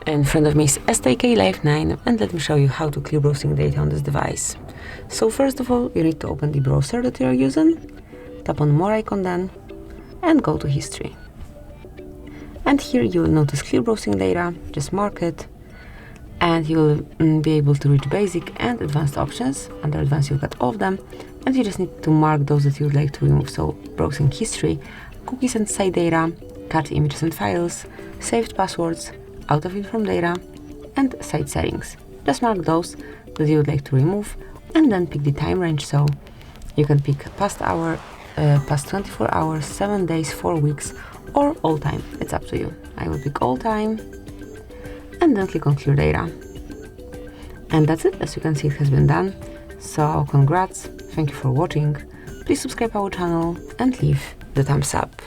In front of me is STK Life 9, and let me show you how to clear browsing data on this device. So first of all, you need to open the browser that you are using, tap on more icon then, and go to history. And here you will notice clear browsing data, just mark it, and you will be able to reach basic and advanced options. Under advanced you've got all of them, and you just need to mark those that you would like to remove. So browsing history, cookies and site data, cached images and files, saved passwords, out of inform data, and site settings. Just mark those that you would like to remove, and then pick the time range. So you can pick past hour, past 24 hours, 7 days, 4 weeks, or all time. It's up to you. I will pick all time, and then click on clear data. And that's it. As you can see, it has been done. So congrats, thank you for watching. Please subscribe our channel and leave the thumbs up.